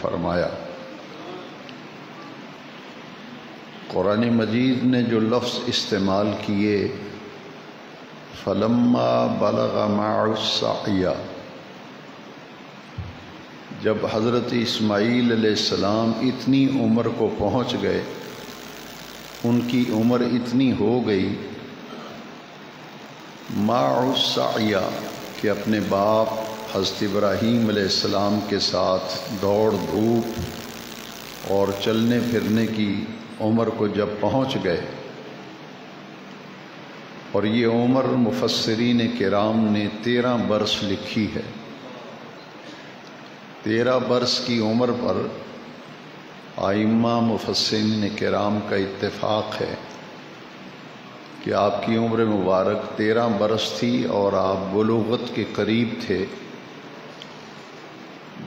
فرمایا۔ قرآن مجید نے جو لفظ استعمال کیے فلما بلغ معه السعی، جب حضرت اسماعیل علیہ السلام اتنی عمر کو پہنچ گئے، ان کی عمر اتنی ہو گئی، معه السعی کہ اپنے باپ حضرت ابراہیم علیہ السلام کے ساتھ دوڑ دھوپ اور چلنے پھرنے کی عمر کو جب پہنچ گئے، اور یہ عمر مفسرین کرام نے 13 برس لکھی ہے۔ 13 برس کی عمر پر ائمہ مفسرین کرام کا اتفاق ہے کہ آپ کی عمر مبارک 13 برس تھی اور آپ بلوغت کے قریب تھے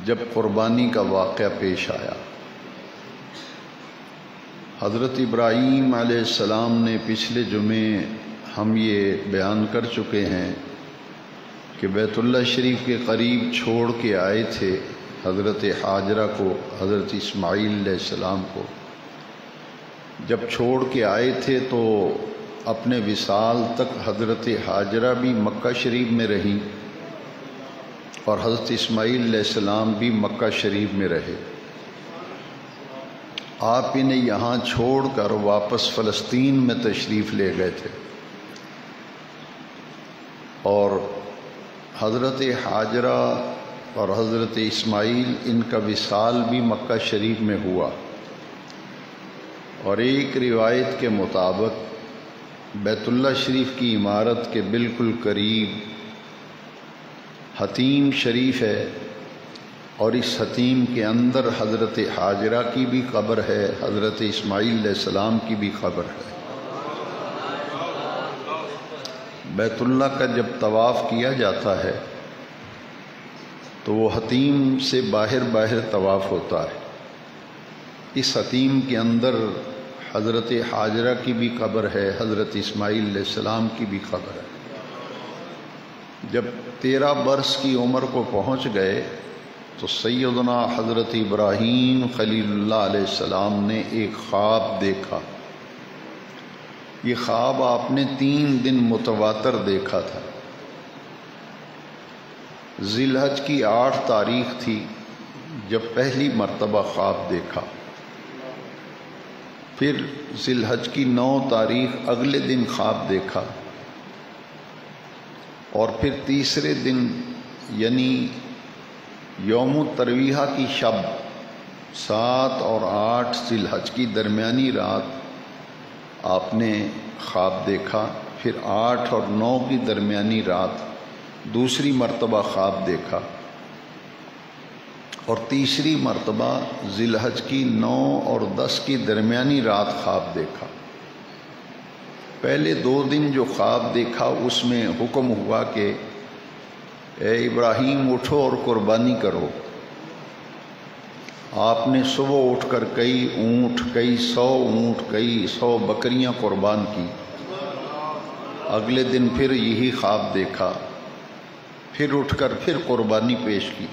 جب قربانی کا واقعہ پیش آیا۔ حضرت ابراہیم علیہ السلام نے پچھلے جمعے ہم یہ بیان کر چکے ہیں کہ بیت اللہ شریف کے قریب چھوڑ کے آئے تھے حضرت حاجرہ کو، حضرت اسماعیل علیہ السلام کو۔ جب چھوڑ کے آئے تھے تو اپنے وصال تک حضرت حاجرہ بھی مکہ شریف میں رہیں اور حضرت اسماعیل علیہ السلام بھی مکہ شریف میں رہے۔ آپ انہیں یہاں چھوڑ کر واپس فلسطین میں تشریف لے گئے تھے، اور حضرت حاجرہ اور حضرت اسماعیل ان کا وصال بھی مکہ شریف میں ہوا، اور ایک روایت کے مطابق بیت اللہ شریف کی عمارت کے بالکل قریب حتیم شریف ہے، اور اس حتیم کے اندر حضرت حاجرہ کی بھی قبر ہے، حضرت اسماعیل علیہ السلام کی بھی قبر ہے۔ بیت اللہ کا جب طواف کیا جاتا ہے تو وہ حتیم سے باہر طواف ہوتا ہے۔ اس حتیم کے اندر حضرت حاجرہ کی بھی قبر ہے، حضرت اسماعیل علیہ السلام کی بھی قبر ہے۔ جب 13 برس کی عمر کو پہنچ گئے تو سیدنا حضرت ابراہیم خلیل اللہ علیہ السلام نے ایک خواب دیکھا۔ یہ خواب آپ نے 3 دن متواتر دیکھا تھا۔ ذی الحج کی 8 تاریخ تھی جب پہلی مرتبہ خواب دیکھا، پھر ذی الحج کی 9 تاریخ اگلے دن خواب دیکھا، اور پھر تیسرے دن یعنی یوم الترویہ کی شب 7 اور 8 ذی الحج کی درمیانی رات آپ نے خواب دیکھا، پھر 8 اور 9 کی درمیانی رات دوسری مرتبہ خواب دیکھا، اور تیسری مرتبہ ذی الحج کی 9 اور 10 کی درمیانی رات خواب دیکھا۔ پہلے 2 دن جو خواب دیکھا اس میں حکم ہوا کہ اے ابراہیم اٹھو اور قربانی کرو۔ آپ نے صبح اٹھ کر کئی اونٹ، کئی 100 اونٹ، کئی 100 بکریاں قربان کی۔ اگلے دن پھر یہی خواب دیکھا، پھر اٹھ کر پھر قربانی پیش کی۔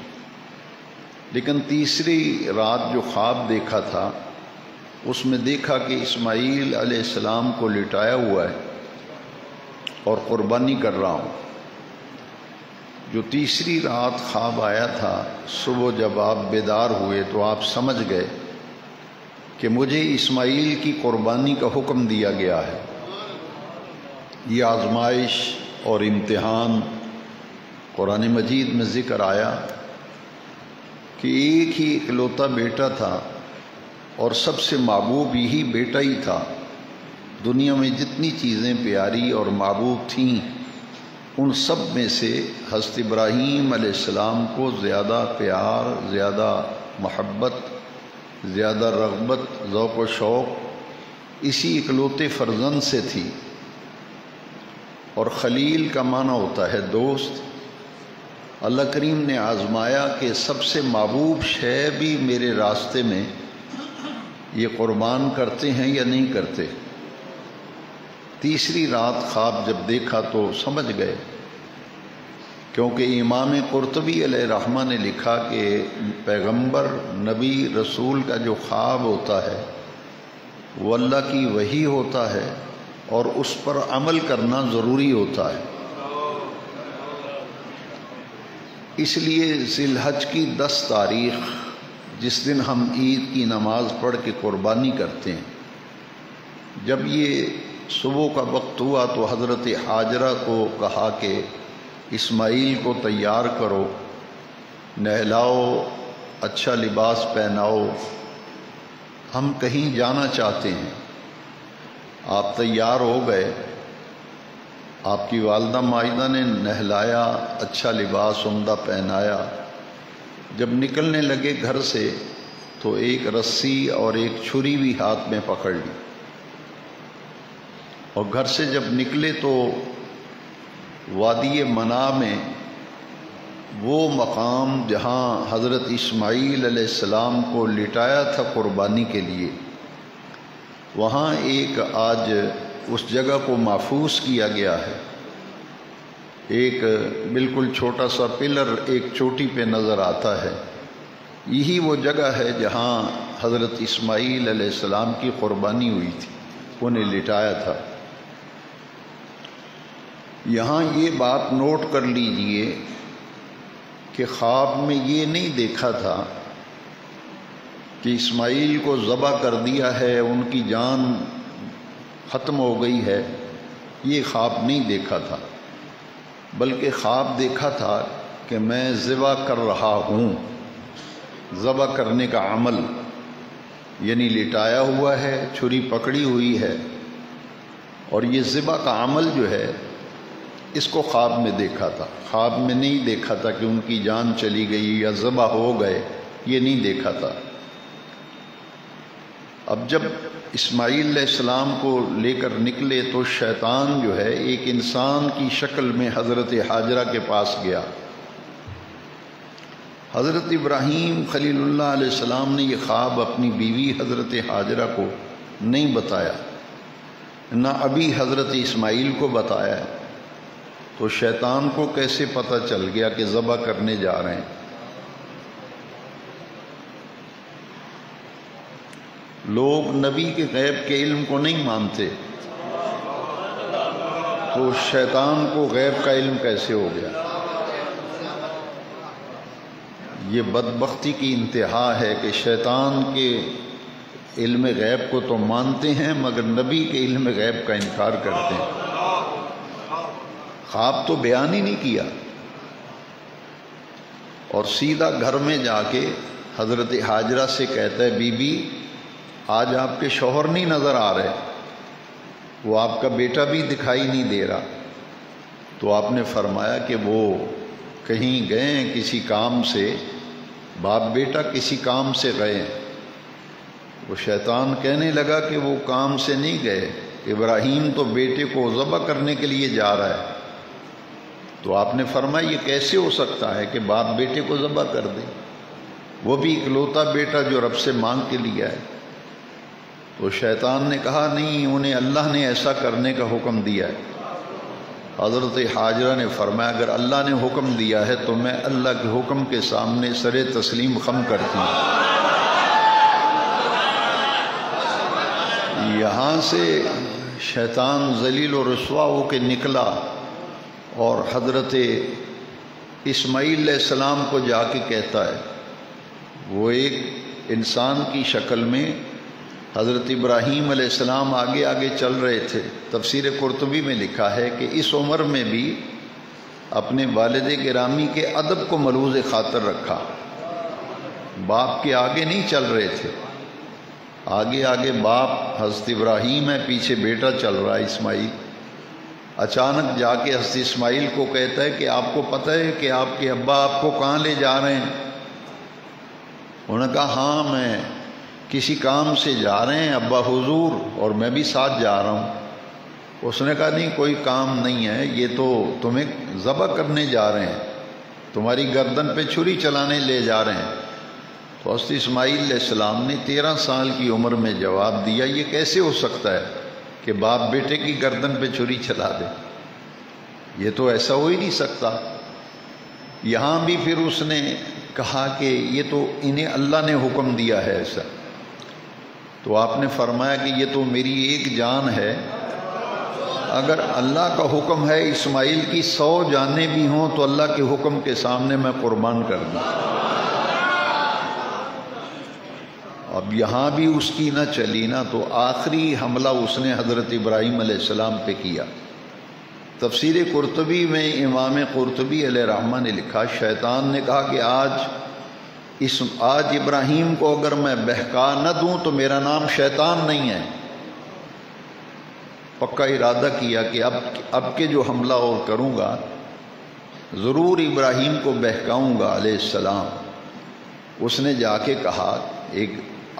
لیکن تیسری رات جو خواب دیکھا تھا اس میں دیکھا کہ اسماعیل علیہ السلام کو لٹایا ہوا ہے اور قربانی کر رہا ہوں۔ جو تیسری رات خواب آیا تھا، صبح جب آپ بیدار ہوئے تو آپ سمجھ گئے کہ مجھے اسماعیل کی قربانی کا حکم دیا گیا ہے۔ یہ آزمائش اور امتحان قرآن مجید میں ذکر آیا کہ ایک ہی اکلوتا بیٹا تھا اور سب سے محبوب یہی بیٹا ہی تھا۔ دنیا میں جتنی چیزیں پیاری اور محبوب تھیں ان سب میں سے حضرت ابراہیم علیہ السلام کو زیادہ پیار، زیادہ محبت، زیادہ رغبت، ذوق و شوق اسی اکلوتے فرزند سے تھی۔ اور خلیل کا معنی ہوتا ہے دوست۔ اللہ کریم نے آزمایا کہ سب سے محبوب شے بھی میرے راستے میں یہ قربان کرتے ہیں یا نہیں کرتے۔ تیسری رات خواب جب دیکھا تو سمجھ گئے کیونکہ امام قرطبی علیہ رحمہ نے لکھا کہ پیغمبر نبی رسول کا جو خواب ہوتا ہے وہ اللہ کی وحی ہوتا ہے اور اس پر عمل کرنا ضروری ہوتا ہے۔ اس لیے ذی الحج کی 10 تاریخ جس دن ہم عید کی نماز پڑھ کے قربانی کرتے ہیں، جب یہ صبح کا وقت ہوا تو حضرت حاجرہ کو کہا کہ اسماعیل کو تیار کرو، نہلاؤ، اچھا لباس پہناؤ، ہم کہیں جانا چاہتے ہیں۔ آپ تیار ہو گئے، آپ کی والدہ ماجدہ نے نہلایا، اچھا لباس عمدہ پہنایا۔ جب نکلنے لگے گھر سے تو ایک رسی اور ایک چھری بھی ہاتھ میں پکڑ لی، اور گھر سے جب نکلے تو وادی منا میں وہ مقام جہاں حضرت اسماعیل علیہ السلام کو لٹایا تھا قربانی کے لیے، وہاں ایک آج اس جگہ کو محفوظ کیا گیا ہے۔ ایک بالکل چھوٹا سا پلر ایک چوٹی پہ نظر آتا ہے، یہی وہ جگہ ہے جہاں حضرت اسماعیل علیہ السلام کی قربانی ہوئی تھی، انہیں لٹایا تھا۔ یہاں یہ بات نوٹ کر لیجئے کہ خواب میں یہ نہیں دیکھا تھا کہ اسماعیل کو ذبح کر دیا ہے، ان کی جان ختم ہو گئی ہے، یہ خواب نہیں دیکھا تھا، بلکہ خواب دیکھا تھا کہ میں ذبح کر رہا ہوں۔ ذبح کرنے کا عمل یعنی لٹایا ہوا ہے، چھری پکڑی ہوئی ہے، اور یہ ذبح کا عمل جو ہے اس کو خواب میں دیکھا تھا۔ خواب میں نہیں دیکھا تھا کہ ان کی جان چلی گئی یا ذبح ہو گئے، یہ نہیں دیکھا تھا۔ اب جب اسماعیل علیہ السلام کو لے کر نکلے تو شیطان جو ہے ایک انسان کی شکل میں حضرت حاجرہ کے پاس گیا۔ حضرت ابراہیم خلیل اللہ علیہ السلام نے یہ خواب اپنی بیوی حضرت حاجرہ کو نہیں بتایا، نہ ابھی حضرت اسماعیل کو بتایا ہے، تو شیطان کو کیسے پتہ چل گیا کہ ذبح کرنے جا رہے ہیں؟ لوگ نبی کے غیب کے علم کو نہیں مانتے، تو شیطان کو غیب کا علم کیسے ہو گیا؟ یہ بدبختی کی انتہا ہے کہ شیطان کے علم غیب کو تو مانتے ہیں مگر نبی کے علم غیب کا انکار کرتے ہیں۔ خواب تو بیان ہی نہیں کیا، اور سیدھا گھر میں جا کے حضرت حاجرہ سے کہتا ہے، بی بی آج آپ کے شوہر نہیں نظر آ رہے، وہ آپ کا بیٹا بھی دکھائی نہیں دے رہا۔ تو آپ نے فرمایا کہ وہ کہیں گئے ہیں کسی کام سے، باپ بیٹا کسی کام سے گئے ہیں۔ وہ شیطان کہنے لگا کہ وہ کام سے نہیں گئے، ابراہیم تو بیٹے کو ذبح کرنے کے لیے جا رہا ہے۔ تو آپ نے فرمایا یہ کیسے ہو سکتا ہے کہ باپ بیٹے کو ذبح کر دے، وہ بھی اکلوتا بیٹا جو رب سے مانگ کے لیا ہے۔ تو شیطان نے کہا نہیں، انہیں اللہ نے ایسا کرنے کا حکم دیا ہے۔ حضرت حاجرہ نے فرمایا اگر اللہ نے حکم دیا ہے تو میں اللہ کے حکم کے سامنے سر تسلیم خم کرتی ہوں۔ یہاں سے شیطان ذلیل و رسوا ہو کے نکلا اور حضرت اسماعیل علیہ السلام کو جا کے کہتا ہے، وہ ایک انسان کی شکل میں حضرت ابراہیم علیہ السلام آگے آگے چل رہے تھے۔ تفسیر قرطبی میں لکھا ہے کہ اس عمر میں بھی اپنے والد گرامی کے ادب کو ملحوظ خاطر رکھا، باپ کے آگے نہیں چل رہے تھے، آگے آگے باپ حضرت ابراہیم ہے، پیچھے بیٹا چل رہا ہے اسماعیل۔ اچانک جا کے حضرت اسماعیل کو کہتا ہے کہ آپ کو پتہ ہے کہ آپ کے ابا آپ کو کہاں لے جا رہے ہیں؟ انہوں نے کہا ہاں میں کسی کام سے جا رہے ہیں ابا حضور، اور میں بھی ساتھ جا رہا ہوں۔ اس نے کہا نہیں کوئی کام نہیں ہے، یہ تو تمہیں ذبح کرنے جا رہے ہیں، تمہاری گردن پہ چھری چلانے لے جا رہے ہیں۔ تو حضرت اسماعیل علیہ السلام نے 13 سال کی عمر میں جواب دیا یہ کیسے ہو سکتا ہے کہ باپ بیٹے کی گردن پہ چھری چلا دے، یہ تو ایسا ہو ہی نہیں سکتا۔ یہاں بھی پھر اس نے کہا کہ یہ تو انہیں اللہ نے حکم دیا ہے ایسا، تو آپ نے فرمایا کہ یہ تو میری ایک جان ہے، اگر اللہ کا حکم ہے اسماعیل کی 100 جانیں بھی ہوں تو اللہ کے حکم کے سامنے میں قربان کر دوں۔ اب یہاں بھی اس کی نہ چلی نا، تو آخری حملہ اس نے حضرت ابراہیم علیہ السلام پہ کیا۔ تفسیر قرطبی میں امام قرطبی علیہ رحمہ نے لکھا، شیطان نے کہا کہ آج ابراہیم کو اگر میں بہکا نہ دوں تو میرا نام شیطان نہیں ہے۔ پکا ارادہ کیا کہ اب کے جو حملہ اور کروں گا ضرور ابراہیم کو بہکاؤں گا علیہ السلام۔ اس نے جا کے کہا، ایک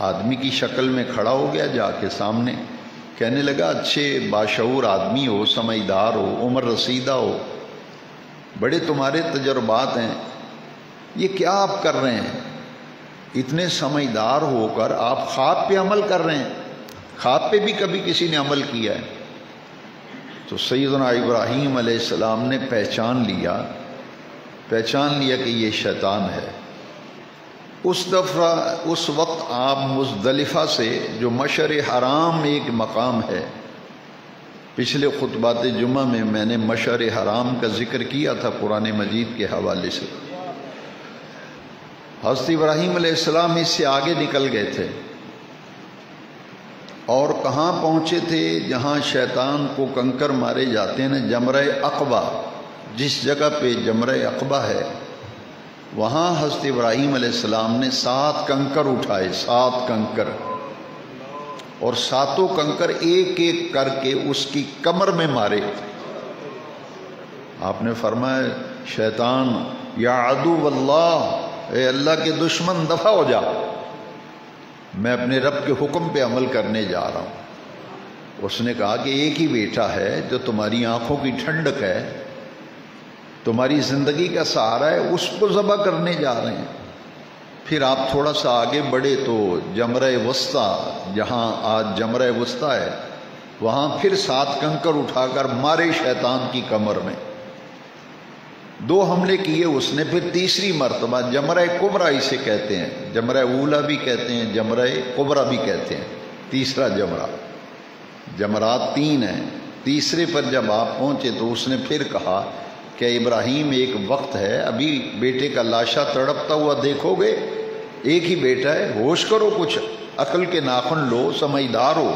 آدمی کی شکل میں کھڑا ہو گیا جا کے سامنے، کہنے لگا اچھے باشعور آدمی ہو، سمجھدار ہو، عمر رسیدہ ہو، بڑے تمہارے تجربات ہیں، یہ کیا آپ کر رہے ہیں؟ اتنے سمجھدار ہو کر آپ خواب پہ عمل کر رہے ہیں؟ خواب پہ بھی کبھی کسی نے عمل کیا ہے؟ تو سیدنا ابراہیم علیہ السلام نے پہچان لیا کہ یہ شیطان ہے۔ اس وقت آپ مزدلفہ سے، جو مشعر حرام ایک مقام ہے، پچھلے خطبات جمعہ میں نے مشعر حرام کا ذکر کیا تھا قرآن مجید کے حوالے سے۔ حضرت ابراہیم علیہ السلام اس سے آگے نکل گئے تھے اور کہاں پہنچے تھے؟ جہاں شیطان کو کنکر مارے جاتے ہیں نا، جمرہ عقبہ، جس جگہ پہ جمرہ عقبہ ہے وہاں حضرت ابراہیم علیہ السلام نے 7 کنکر اٹھائے، 7 کنکر، اور 7 کنکر ایک ایک کر کے اس کی کمر میں مارے۔ آپ نے فرمایا، شیطان یا عدو اللہ، اے اللہ کے دشمن دفع ہو جا، میں اپنے رب کے حکم پہ عمل کرنے جا رہا ہوں۔ اس نے کہا کہ ایک ہی بیٹا ہے جو تمہاری آنکھوں کی ٹھنڈک ہے، تمہاری زندگی کا سہارا ہے، اس کو ذبح کرنے جا رہے ہیں۔ پھر آپ تھوڑا سا آگے بڑھے تو جمرہ وسطیٰ، جہاں آج جمرہ وسطیٰ ہے، وہاں پھر 7 کنکر اٹھا کر مارے شیطان کی کمر میں۔ 2 حملے کیے اس نے، پھر تیسری مرتبہ جمرہ کبریٰ اسے کہتے ہیں، جمرہ اولا بھی کہتے ہیں، جمرہ کبریٰ بھی کہتے ہیں، تیسرا جمرہ، جمرات 3 ہیں۔ تیسرے پر جب آپ پہنچے تو اس نے پھر کہا کہ ابراہیم ایک وقت ہے، ابھی بیٹے کا لاشا تڑپتا ہوا دیکھو گے؟ ایک ہی بیٹا ہے، ہوش کرو، کچھ عقل کے ناخن لو، سمجھدار ہو۔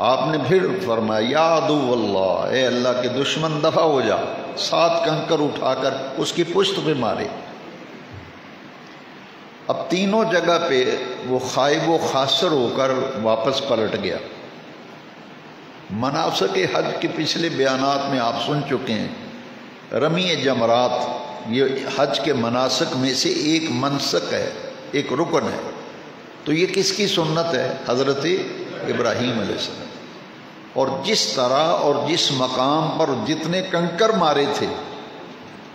آپ نے پھر فرمایا، یا عدو اللہ، اے اللہ کے دشمن دفع ہو جا۔ 7 کنکر اٹھا کر اس کی پشت پہ مارے۔ اب تینوں جگہ پہ وہ خائب و خاسر ہو کر واپس پلٹ گیا۔ مناسک حج کے پچھلے بیانات میں آپ سن چکے ہیں، رمی جمرات یہ حج کے مناسک میں سے ایک منسک ہے، ایک رکن ہے۔ تو یہ کس کی سنت ہے؟ حضرت ابراہیم علیہ السلام۔ اور جس طرح اور جس مقام پر جتنے کنکر مارے تھے،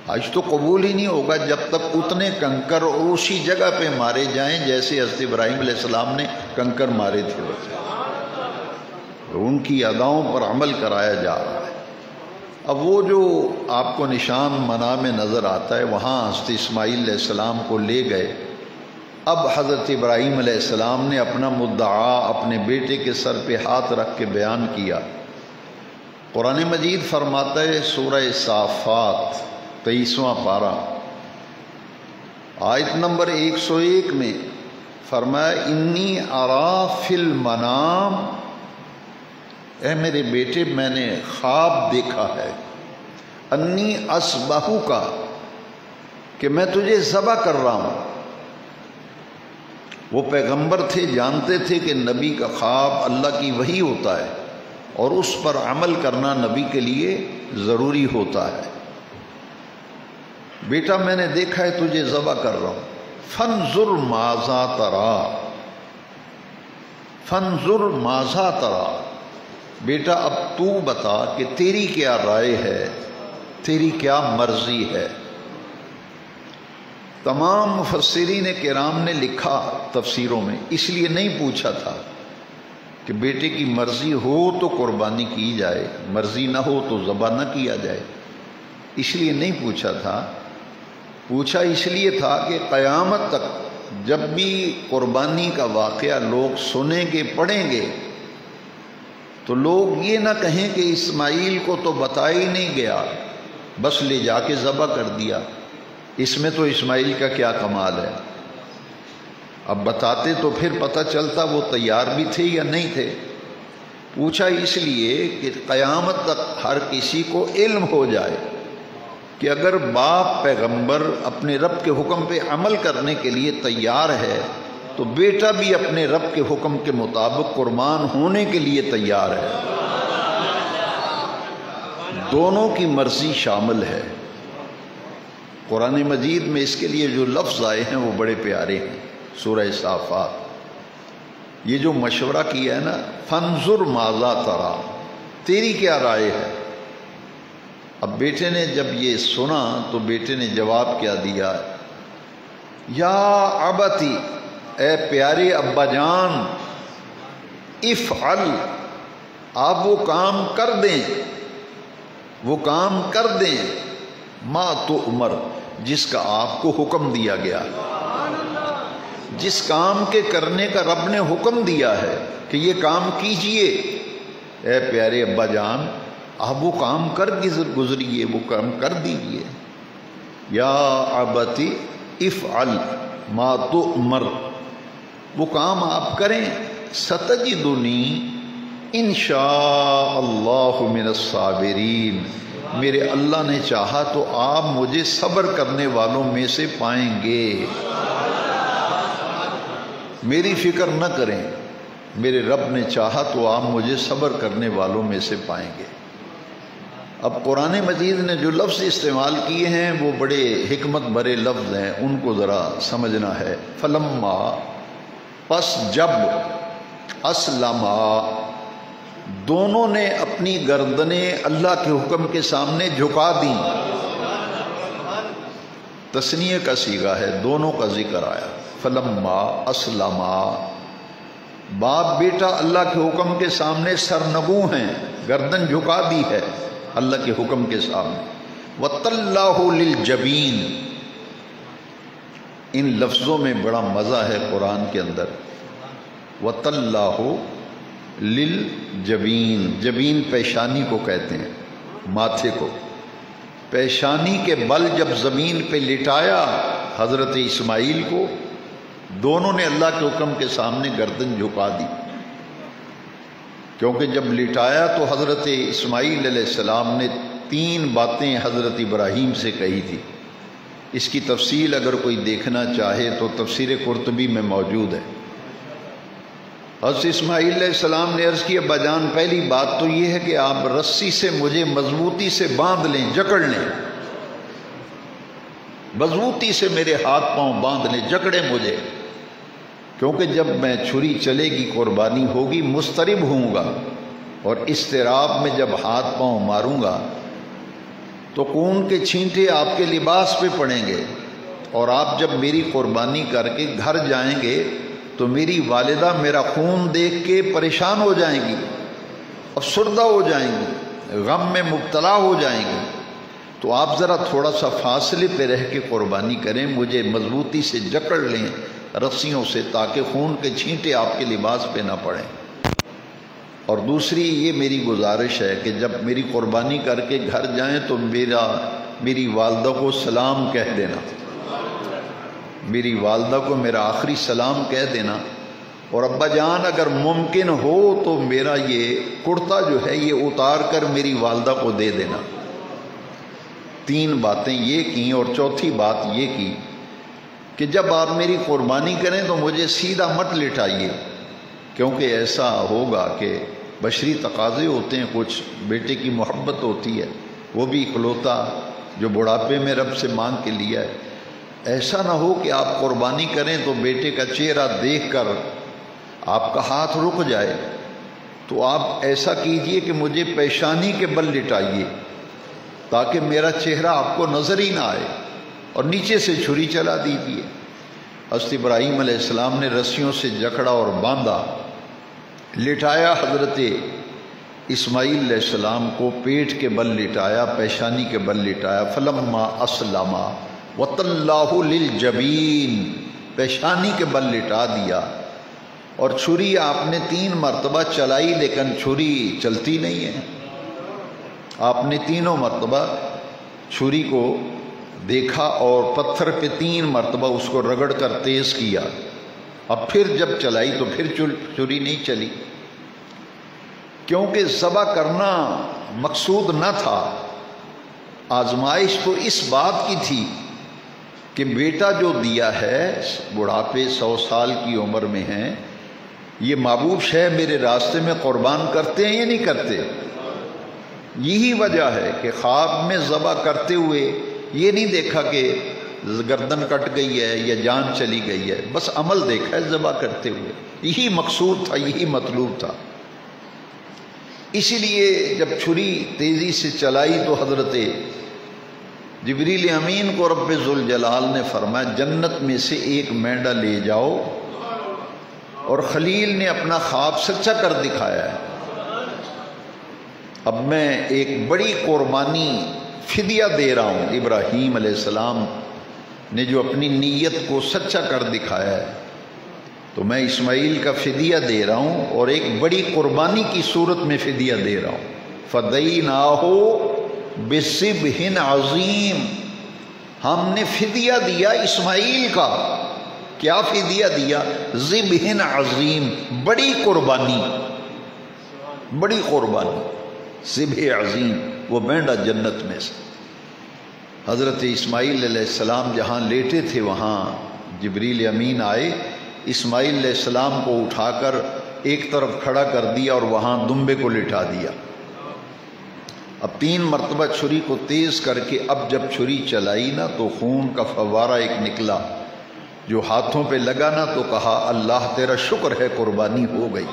حج تو قبول ہی نہیں ہوگا جب تک اتنے کنکر اسی جگہ پہ مارے جائیں جیسے حضرت ابراہیم علیہ السلام نے کنکر مارے تھے۔ ان کی اداؤں پر عمل کرایا جا رہا ہے۔ اب وہ جو آپ کو نشان منام میں نظر آتا ہے، وہاں حضرت اسماعیل علیہ السلام کو لے گئے۔ اب حضرت ابراہیم علیہ السلام نے اپنا مدعا اپنے بیٹے کے سر پہ ہاتھ رکھ کے بیان کیا۔ قرآن مجید فرماتا ہے، سورہ صافات 23واں پارہ آیت نمبر 101 میں فرمایا، انی ارا فی المنام، اے میرے بیٹے میں نے خواب دیکھا ہے، انی اذبحو کا، کہ میں تجھے ذبح کر رہا ہوں۔ وہ پیغمبر تھے، جانتے تھے کہ نبی کا خواب اللہ کی وحی ہوتا ہے اور اس پر عمل کرنا نبی کے لیے ضروری ہوتا ہے۔ بیٹا میں نے دیکھا ہے تجھے ذبح کر رہا ہوں، فانظر ماذا ترى، فانظر ماذا ترى، بیٹا اب تو بتا کہ تیری کیا رائے ہے، تیری کیا مرضی ہے۔ تمام مفسرین کرام نے لکھا تفسیروں میں، اس لیے نہیں پوچھا تھا کہ بیٹے کی مرضی ہو تو قربانی کی جائے، مرضی نہ ہو تو ذبح نہ کیا جائے، اس لیے نہیں پوچھا تھا پوچھا اس لیے تھا کہ قیامت تک جب بھی قربانی کا واقعہ لوگ سنیں گے پڑھیں گے تو لوگ یہ نہ کہیں کہ اسماعیل کو تو بتایا ہی نہیں گیا، بس لے جا کے ذبح کر دیا، اس میں تو اسماعیل کا کیا کمال ہے۔ اب بتاتے تو پھر پتہ چلتا وہ تیار بھی تھے یا نہیں تھے۔ پوچھا اس لیے کہ قیامت تک ہر کسی کو علم ہو جائے کہ اگر باپ پیغمبر اپنے رب کے حکم پہ عمل کرنے کے لیے تیار ہے تو بیٹا بھی اپنے رب کے حکم کے مطابق قربان ہونے کے لیے تیار ہے۔ دونوں کی مرضی شامل ہے۔ قرآن مجید میں اس کے لیے جو لفظ آئے ہیں وہ بڑے پیارے ہیں۔ سورہ صافات یہ جو مشورہ کیا ہے نا، فانظر ماذا ترا، تیری کیا رائے ہے۔ اب بیٹے نے جب یہ سنا تو بیٹے نے جواب کیا دیا، یا ابتی، اے پیارے ابا جان، افعل، آپ وہ کام کر دیں، وہ کام کر دیں، ما تؤمر، جس کا آپ کو حکم دیا گیا، جس کام کے کرنے کا رب نے حکم دیا ہے کہ یہ کام کیجئے، اے پیارے ابا جان آپ وہ کام کر گزریے، وہ کام کر دیجئے۔ یا ابتی افعل ما تؤمر، وہ کام آپ کریں، ستجدنی انشاء اللہ من الصابرین، میرے اللہ نے چاہا تو آپ مجھے صبر کرنے والوں میں سے پائیں گے۔ میری فکر نہ کریں، میرے رب نے چاہا تو آپ مجھے صبر کرنے والوں میں سے پائیں گے۔ اب قرآن مجید نے جو لفظ استعمال کیے ہیں وہ بڑے حکمت بھرے لفظ ہیں، ان کو ذرا سمجھنا ہے۔ فلما، پس جب، اسلما، دونوں نے اپنی گردنیں اللہ کے حکم کے سامنے جھکا دیں۔ تثنیہ کا صیغہ ہے، دونوں کا ذکر آیا۔ فلما اسلما، باپ بیٹا اللہ کے حکم کے سامنے سرنگوں ہیں، گردن جھکا دی ہے اللہ کے حکم کے سامنے۔ وَتَلَّهُ لِلْجَبِينِ، ان لفظوں میں بڑا مزہ ہے قرآن کے اندر۔ وَتَلَّهُ لِلْجَبِينِ، جبین پیشانی کو کہتے ہیں، ماتھے کو۔ پیشانی کے بل جب زمین پہ لٹایا حضرت اسماعیل کو، دونوں نے اللہ کے حکم کے سامنے گردن جھکا دی، کیونکہ جب لٹایا تو حضرت اسماعیل علیہ السلام نے 3 باتیں حضرت ابراہیم سے کہی تھی۔ اس کی تفصیل اگر کوئی دیکھنا چاہے تو تفسیر قرطبی میں موجود ہے۔ حضرت اسماعیل علیہ السلام نے عرض کیا، ابا جان پہلی بات تو یہ ہے کہ آپ رسی سے مجھے مضبوطی سے باندھ لیں، جکڑ لیں، مضبوطی سے میرے ہاتھ پاؤں باندھ لیں، جکڑیں مجھے، کیونکہ جب میں چھری چلے گی قربانی ہوگی مضطرب ہوں گا، اور اضطراب میں جب ہاتھ پاؤں ماروں گا تو خون کے چھینٹے آپ کے لباس پہ پڑیں گے، اور آپ جب میری قربانی کر کے گھر جائیں گے تو میری والدہ میرا خون دیکھ کے پریشان ہو جائیں گی، افسردہ ہو جائیں گی، غم میں مبتلا ہو جائیں گی۔ تو آپ ذرا تھوڑا سا فاصلے پہ رہ کے قربانی کریں، مجھے مضبوطی سے جکڑ لیں رسیوں سے، تاکہ خون کے چھینٹے آپ کے لباس پہ نہ پڑیں۔ اور دوسری یہ میری گزارش ہے کہ جب میری قربانی کر کے گھر جائیں تو میری والدہ کو سلام کہہ دینا، میری والدہ کو میرا آخری سلام کہہ دینا، اور ابا جان اگر ممکن ہو تو میرا یہ کرتا جو ہے یہ اتار کر میری والدہ کو دے دینا۔ 3 باتیں یہ کی، اور چوتھی بات یہ کی کہ جب آپ میری قربانی کریں تو مجھے سیدھا مت لٹائیے، کیونکہ ایسا ہوگا کہ بشری تقاضے ہوتے ہیں، کچھ بیٹے کی محبت ہوتی ہے، وہ بھی اکلوتا جو بڑھاپے میں رب سے مانگ کے لیا ہے۔ ایسا نہ ہو کہ آپ قربانی کریں تو بیٹے کا چہرہ دیکھ کر آپ کا ہاتھ رک جائے، تو آپ ایسا کیجئے کہ مجھے پیشانی کے بل لٹائیے تاکہ میرا چہرہ آپ کو نظر ہی نہ آئے، اور نیچے سے چھری چلا دیجیے۔ حضرت ابراہیم علیہ السلام نے رسیوں سے جکڑا اور باندھا، لٹایا حضرت اسماعیل علیہ السلام کو پیٹ کے بل لٹایا، پیشانی کے بل لٹایا۔ فلما اسلما، وَطَلَّاهُ لِلْجَبِينِ، پیشانی کے بل لٹا دیا، اور چھری آپ نے 3 مرتبہ چلائی لیکن چھری چلتی نہیں ہے۔ آپ نے تینوں مرتبہ چھری کو دیکھا اور پتھر پہ 3 مرتبہ اس کو رگڑ کر تیز کیا، اب پھر جب چلائی تو پھر چھری نہیں چلی، کیونکہ ذبح کرنا مقصود نہ تھا۔ آزمائش تو اس بات کی تھی کہ بیٹا جو دیا ہے، بڑھاپے 100 سال کی عمر میں ہیں، یہ محبوب شے میرے راستے میں قربان کرتے ہیں یا نہیں کرتے؟ یہی وجہ ہے کہ خواب میں ذبح کرتے ہوئے یہ نہیں دیکھا کہ گردن کٹ گئی ہے یا جان چلی گئی ہے، بس عمل دیکھا ہے ذبح کرتے ہوئے، یہی مقصود تھا، یہی مطلوب تھا۔ اسی لیے جب چھری تیزی سے چلائی تو حضرت جبریل امین کو رب ذوالجلال نے فرمایا جنت میں سے ایک مینڈا لے جاؤ، اور خلیل نے اپنا خواب سچا کر دکھایا ہے۔ اب میں ایک بڑی قربانی فدیہ دے رہا ہوں، ابراہیم علیہ السلام نے جو اپنی نیت کو سچا کر دکھایا ہے، تو میں اسماعیل کا فدیہ دے رہا ہوں، اور ایک بڑی قربانی کی صورت میں فدیہ دے رہا ہوں۔ فَدَيْنَاهُ بِذِبْحٍ عَظِيمٍ، ہم نے فدیہ دیا اسماعیل کا۔ کیا فدیہ دیا؟ ذبح عظیم، بڑی قربانی، بڑی قربانی، ذبح عظیم، وہ مینڈا جنت میں سے۔ حضرت اسماعیل علیہ السلام جہاں لیٹے تھے وہاں جبریل امین آئے، اسماعیل علیہ السلام کو اٹھا کر ایک طرف کھڑا کر دیا اور وہاں دمبے کو لٹا دیا۔ اب 3 مرتبہ چھری کو تیز کر کے اب جب چھری چلائی نا تو خون کا فوارہ ایک نکلا، جو ہاتھوں پہ لگا نا تو کہا اللہ تیرا شکر ہے قربانی ہو گئی۔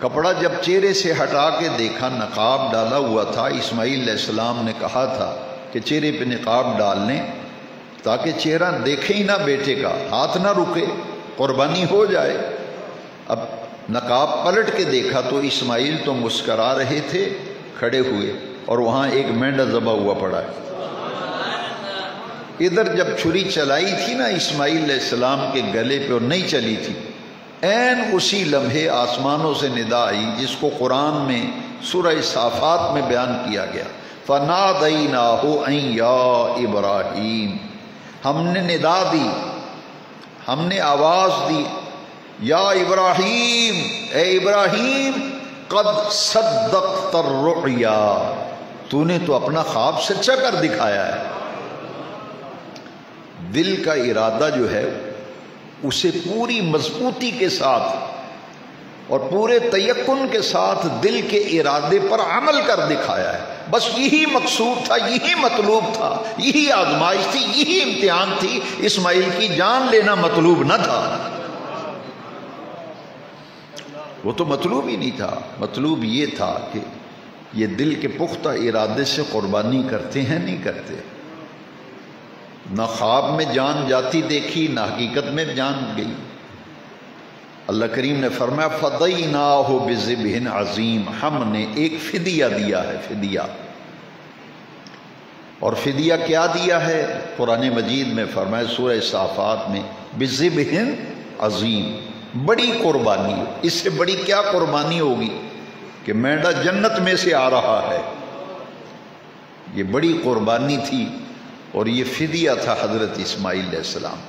کپڑا جب چہرے سے ہٹا کے دیکھا نقاب ڈالا ہوا تھا، اسماعیل علیہ السلام نے کہا تھا کہ چہرے پہ نقاب ڈال لیں تاکہ چہرہ دیکھے ہی نہ بیٹے کا، ہاتھ نہ رکے، قربانی ہو جائے۔ اب نقاب پلٹ کے دیکھا تو اسماعیل تو مسکرا رہے تھے کھڑے ہوئے، اور وہاں ایک مینڈا ذبح ہوا پڑا ہے۔ ادھر جب چھری چلائی تھی نا اسماعیل علیہ السلام کے گلے پہ اور نہیں چلی تھی، عین اسی لمحے آسمانوں سے ندا آئی جس کو قرآن میں سورہ صافات میں بیان کیا گیا، فَنَادَيْنَاهُ أَن يَا إِبْرَاهِيمُ، ہم نے ندا دی، ہم نے آواز دی، یا ابراہیم، اے ابراہیم، قد صدقت الرؤیا، تو نے تو اپنا خواب سچا کر دکھایا ہے۔ دل کا ارادہ جو ہے اسے پوری مضبوطی کے ساتھ اور پورے تیقن کے ساتھ دل کے ارادے پر عمل کر دکھایا ہے، بس یہی مقصود تھا، یہی مطلوب تھا، یہی آزمائش تھی، یہی امتحان تھی۔ اسماعیل کی جان لینا مطلوب نہ تھا، وہ تو مطلوب ہی نہیں تھا، مطلوب یہ تھا کہ یہ دل کے پختہ ارادے سے قربانی کرتے ہیں نہیں کرتے۔ نہ خواب میں جان جاتی دیکھی، نہ حقیقت میں جان گئی۔ اللہ کریم نے فرمایا فَدَيْنَاهُ بِذِبْحٍ عَظِيمٍ، ہم نے ایک فدیہ دیا ہے، فدیہ۔ اور فدیہ کیا دیا ہے؟ قرآن مجید میں فرمایا سورہ صافات میں بِذِبْحٍ عَظِيمٍ، بڑی قربانی۔ اس سے بڑی کیا قربانی ہوگی کہ مینڈا جنت میں سے آ رہا ہے، یہ بڑی قربانی تھی، اور یہ فدیہ تھا حضرت اسماعیل علیہ السلام۔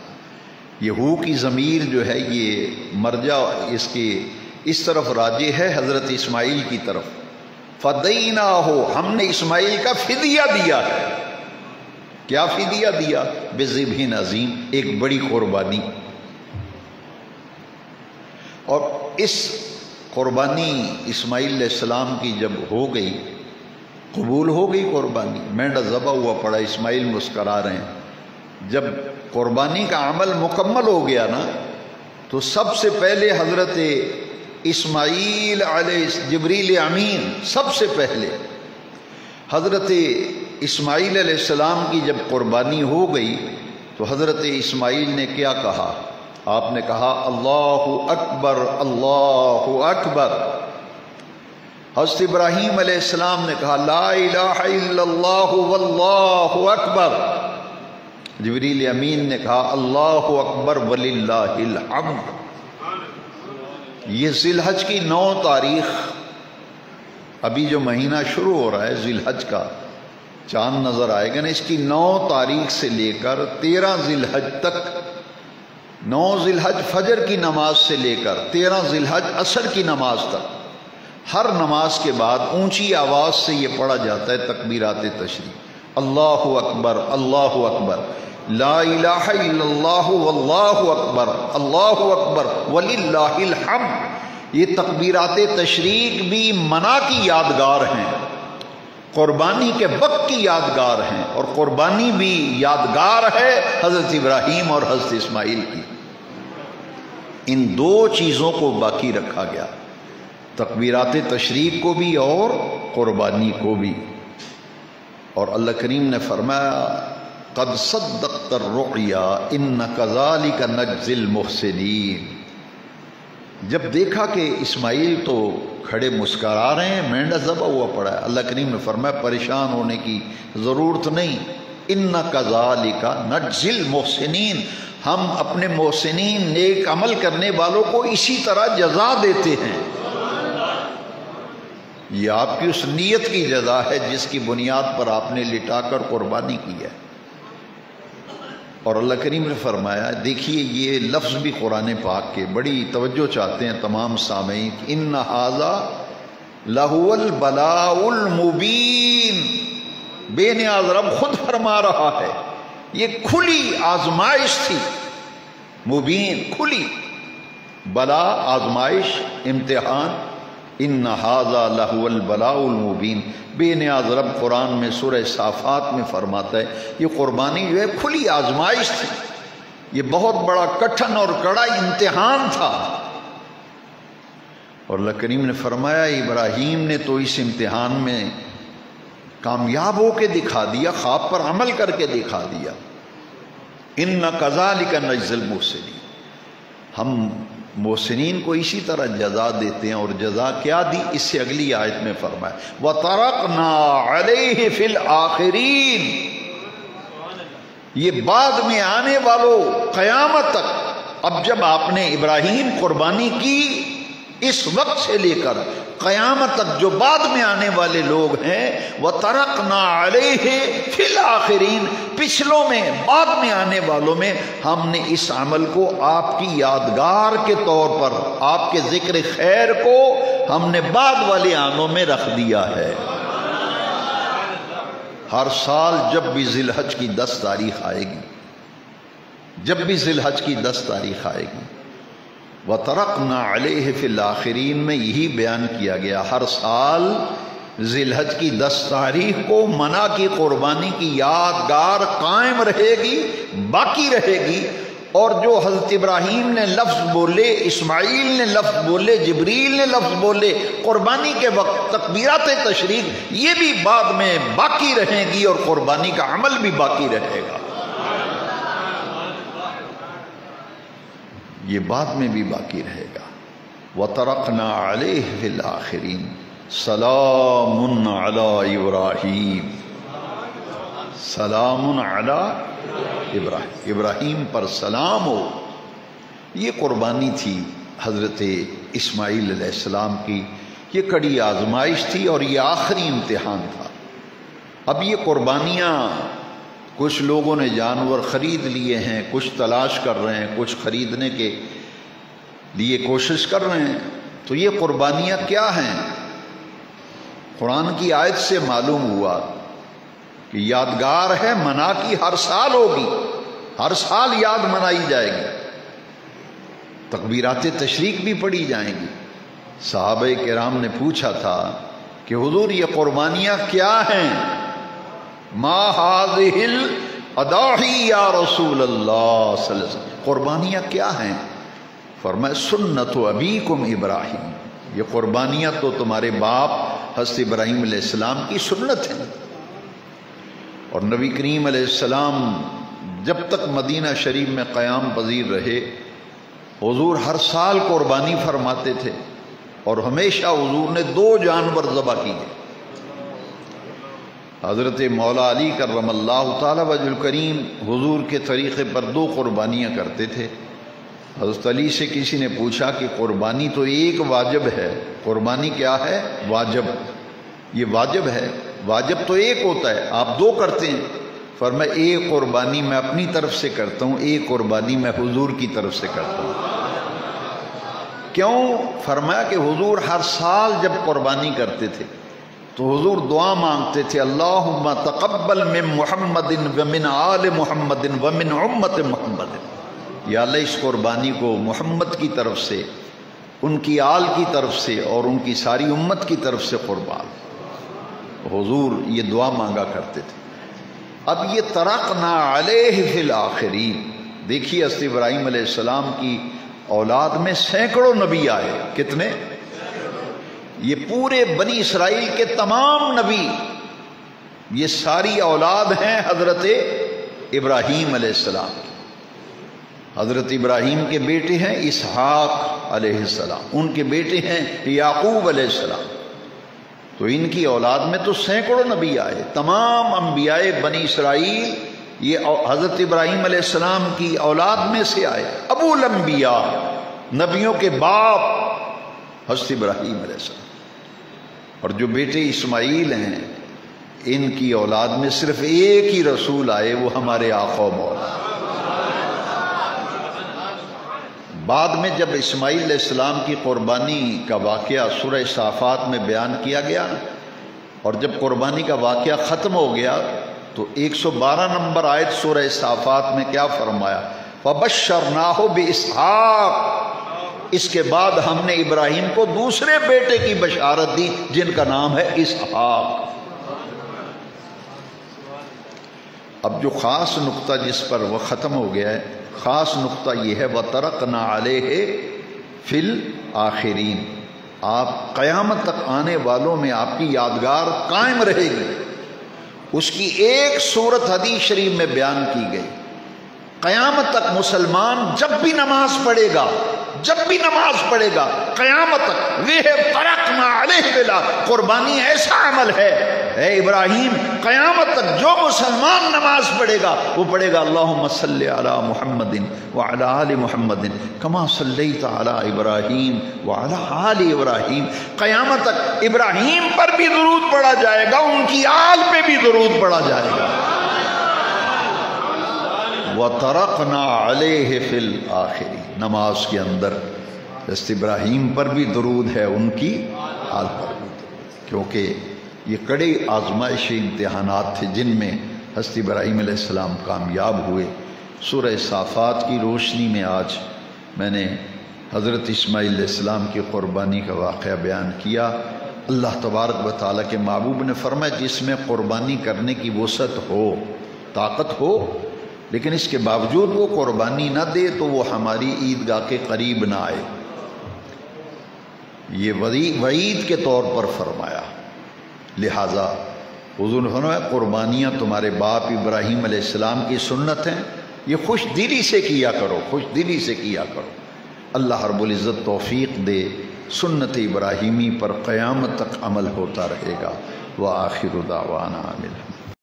یہ ہو کی ضمیر جو ہے یہ مرجع اس کے اس طرف راجع ہے، حضرت اسماعیل کی طرف۔ فَدَيْنَاهُ، ہم نے اسماعیل کا فدیہ دیا ہے۔ کیا فدیہ دیا؟ بِذِبْحٍ عَظِيمٍ، ایک بڑی قربانی۔ اور اس قربانی اسماعیل علیہ السلام کی جب ہو گئی، قبول ہو گئی قربانی، مینڈا ذبح ہوا پڑا، اسماعیل مسکرا رہے ہیں۔ جب قربانی کا عمل مکمل ہو گیا نا تو سب سے پہلے حضرت اسماعیل علیہ جبریل امین، سب سے پہلے حضرت اسماعیل علیہ السلام کی جب قربانی ہو گئی تو حضرت اسماعیل نے کیا کہا؟ آپ نے کہا اللہ اکبر، اللہ اکبر۔ حضرت ابراہیم علیہ السلام نے کہا لا الہ الا اللہ واللہ اکبر۔ جبریل امین نے کہا اللہ اکبر وللہ الحمد۔ یہ ذی الحج کی 9 تاریخ، ابھی جو مہینہ شروع ہو رہا ہے ذی الحج کا، چاند نظر آئے گا نا، اس کی 9 تاریخ سے لے کر 13 ذی الحج تک، 9 ذی الحج فجر کی نماز سے لے کر 13 ذی الحج عصر کی نماز تک، ہر نماز کے بعد اونچی آواز سے یہ پڑھا جاتا ہے تکبیرات تشریق، اللہ اکبر اللہ اکبر، لا الہ الا اللہ واللہ اکبر وللہ الحمد۔ یہ تکبیرات تشریق بھی منع کی یادگار ہیں، قربانی کے وقت کی یادگار ہیں، اور قربانی بھی یادگار ہے حضرت ابراہیم اور حضرت اسماعیل کی۔ ان 2 چیزوں کو باقی رکھا گیا، تکبیرات تشریق کو بھی اور قربانی کو بھی۔ اور اللہ کریم نے فرمایا قد صدقت الرؤیا ان کذالک نجزی المحسنین۔ جب دیکھا کہ اسماعیل تو کھڑے مسکرا رہے ہیں، مینڈا ذبح ہوا پڑا ہے، اللہ کریم نے فرمایا پریشان ہونے کی ضرورت نہیں، ان کذالک نجزی المحسنین، ہم اپنے محسنین نیک عمل کرنے والوں کو اسی طرح جزا دیتے ہیں۔ یہ آپ کی اس نیت کی جزا ہے جس کی بنیاد پر آپ نے لٹا کر قربانی کی ہے۔ اور اللہ کریم نے فرمایا، دیکھیے یہ لفظ بھی قرآن پاک کے بڑی توجہ چاہتے ہیں تمام سامعین، ان ھذا لہو البلاء المبین، بے نیاز رب خود فرما رہا ہے یہ کھلی آزمائش تھی، مبین کھلی، بلا آزمائش امتحان، ان ھذا لہو البلاء المبین، بے نیاز رب قرآن میں سورہ صافات میں فرماتا ہے یہ قربانی جو ہے کھلی آزمائش تھی، یہ بہت بڑا کٹھن اور کڑا امتحان تھا۔ اور اللہ کریم نے فرمایا ابراہیم نے تو اس امتحان میں کامیاب ہو کے دکھا دیا، خواب پر عمل کر کے دکھا دیا۔ ان کذالک نجزی المحسنین، ہم محسنین کو اسی طرح جزا دیتے ہیں، اور جزا کیا دی اس سے اگلی آیت میں فرمایا وَتَرَكْنَا عَلَيْهِ فِي الْآخِرِينَ، یہ بعد میں آنے والوں قیامت تک، اب جب آپ نے ابراہیم قربانی کی اس وقت سے لے کر قیامت تک جو بعد میں آنے والے لوگ ہیں، وَتَرَكْنَا عَلَيْهِ فِي الْآخِرِينَ، پچھلوں میں بعد میں آنے والوں میں ہم نے اس عمل کو آپ کی یادگار کے طور پر، آپ کے ذکر خیر کو ہم نے بعد والے آنوں میں رکھ دیا ہے۔ ہر سال جب بھی ذی الحج کی 10 تاریخ آئے گی، جب بھی ذی الحج کی 10 تاریخ آئے گی، وَتَرَكْنَا عَلَيْهِ فِي الْآخِرِينَ میں یہی بیان کیا گیا، ہر سال ذی الحج کی 10 تاریخ کو منع کی قربانی کی یادگار قائم رہے گی، باقی رہے گی، اور جو حضرت ابراہیم نے لفظ بولے، اسماعیل نے لفظ بولے، جبریل نے لفظ بولے قربانی کے وقت، تکبیرات تشریق، یہ بھی بعد میں باقی رہیں گی، اور قربانی کا عمل بھی باقی رہے گا، یہ بعد میں بھی باقی رہے گا۔ وَتَرَكْنَا عَلَيْهِ فِي الْآخِرِينَ سلام علی ابراہیم، سلام علی ابراہیم پر سلام ہو۔ یہ قربانی تھی حضرت اسماعیل علیہ السلام کی، یہ کڑی آزمائش تھی اور یہ آخری امتحان تھا۔ اب یہ قربانیاں کچھ لوگوں نے جانور خرید لیے ہیں، کچھ تلاش کر رہے ہیں، کچھ خریدنے کے لیے کوشش کر رہے ہیں، تو یہ قربانیاں کیا ہیں؟ قرآن کی آیت سے معلوم ہوا کہ یادگار ہے، منا کی ہر سال ہوگی، ہر سال یاد منائی جائے گی، تکبیرات تشریق بھی پڑھی جائیں گی۔ صحابہ کرام نے پوچھا تھا کہ حضور یہ قربانیاں کیا ہیں؟ ما هذه الاضاحی یا رسول اللہ صلی اللہ علیہ وسلم، قربانیاں کیا ہیں؟ فرمایا سنت ابیکم ابراہیم، یہ قربانیاں تو تمہارے باپ حضرت ابراہیم علیہ السلام کی سنت ہیں۔ اور نبی کریم علیہ السلام جب تک مدینہ شریف میں قیام پذیر رہے، حضور ہر سال قربانی فرماتے تھے، اور ہمیشہ حضور نے 2 جانور ذبح کیے۔ حضرت مولا علی کرم اللہ تعالی وجہ الکریم حضور کے طریقے پر 2 قربانیاں کرتے تھے۔ حضرت علی سے کسی نے پوچھا کہ قربانی تو ایک واجب ہے، قربانی کیا ہے؟ واجب، یہ واجب ہے، واجب تو ایک ہوتا ہے، آپ 2 کرتے ہیں۔ فرمایا ایک قربانی میں اپنی طرف سے کرتا ہوں، ایک قربانی میں حضور کی طرف سے کرتا ہوں۔ کیوں؟ فرمایا کہ حضور ہر سال جب قربانی کرتے تھے تو حضور دعا مانگتے تھے، اللہم تقبل من محمد ومن آل محمد ومن امت محمد، یا اللہ اس قربانی کو محمد کی طرف سے، ان کی آل کی طرف سے اور ان کی ساری امت کی طرف سے قربان۔ حضور یہ دعا مانگا کرتے تھے۔ اب یہ ترکنا علیہ فی الآخرین، دیکھیے حضرت ابراہیم علیہ السلام کی اولاد میں سینکڑوں نبی آئے، کتنے؟ یہ پورے بنی اسرائیل کے تمام نبی، یہ ساری اولاد ہیں حضرت ابراہیم علیہ السلام کی۔ حضرت ابراہیم کے بیٹے ہیں اسحاق علیہ السلام، ان کے بیٹے ہیں یعقوب علیہ السلام، تو ان کی اولاد میں تو سینکڑوں نبی آئے۔ تمام انبیاء بنی اسرائیل یہ حضرت ابراہیم علیہ السلام کی اولاد میں سے آئے۔ ابو الانبیاء، نبیوں کے باپ حضرت ابراہیم علیہ السلام، اور جو بیٹے اسماعیل ہیں ان کی اولاد میں صرف ایک ہی رسول آئے، وہ ہمارے آقا و مولا۔ بعد میں جب اسماعیل علیہ السلام کی قربانی کا واقعہ سورہ صافات میں بیان کیا گیا، اور جب قربانی کا واقعہ ختم ہو گیا تو 112 نمبر آیت سورہ صافات میں کیا فرمایا؟ فَبَشَّرْنَاهُ بِإِسْحَاقَ، اس کے بعد ہم نے ابراہیم کو دوسرے بیٹے کی بشارت دی جن کا نام ہے اسحاق۔ اب جو خاص نقطہ جس پر وہ ختم ہو گیا ہے، خاص نقطہ یہ ہے وَتَرَكْنَا عَلَيْهِ فِي الْآخِرِينَ، آپ قیامت تک آنے والوں میں آپ کی یادگار قائم رہے گی۔ اس کی ایک صورت حدیث شریف میں بیان کی گئی، قیامت تک مسلمان جب بھی نماز پڑھے گا، جب بھی نماز پڑھے گا قیامت تک، وَتَرَكْنَا عَلَيْهِ فِي الْآخِرِينَ، قربانی ایسا عمل ہے اے ابراہیم، قیامت تک جو مسلمان نماز پڑھے گا وہ پڑھے گا اللہم صلی علی محمد وعلی آل محمد کما صلیت علی ابراہیم وعلی آل ابراہیم۔ قیامت تک ابراہیم پر بھی درود پڑھا جائے گا، ان کی آل پہ بھی درود پڑھا جائے گا۔ وَتَرَكْنَا عَلَيْهِ فِي الْآخِرِينَ، نماز کے اندر حضرت ابراہیم پر بھی درود ہے، ان کی آل پر بھی درود، کیونکہ یہ کڑے آزمائش امتحانات تھے جن میں حضرت ابراہیم علیہ السلام کامیاب ہوئے۔ سورہ صافات کی روشنی میں آج میں نے حضرت اسماعیل علیہ السلام کی قربانی کا واقعہ بیان کیا۔ اللہ تبارک و تعالیٰ کے محبوب نے فرمایا جس میں قربانی کرنے کی وسعت ہو، طاقت ہو، لیکن اس کے باوجود وہ قربانی نہ دے تو وہ ہماری عیدگاہ کے قریب نہ آئے، یہ وعید کے طور پر فرمایا۔ لہٰذا حضور نے فرمایا قربانیاں تمہارے باپ ابراہیم علیہ السلام کی سنت ہیں، یہ خوش دلی سے کیا کرو، خوش دلی سے کیا کرو۔ اللہ رب العزت توفیق دے، سنت ابراہیمی پر قیامت تک عمل ہوتا رہے گا۔ وآخر دعوانا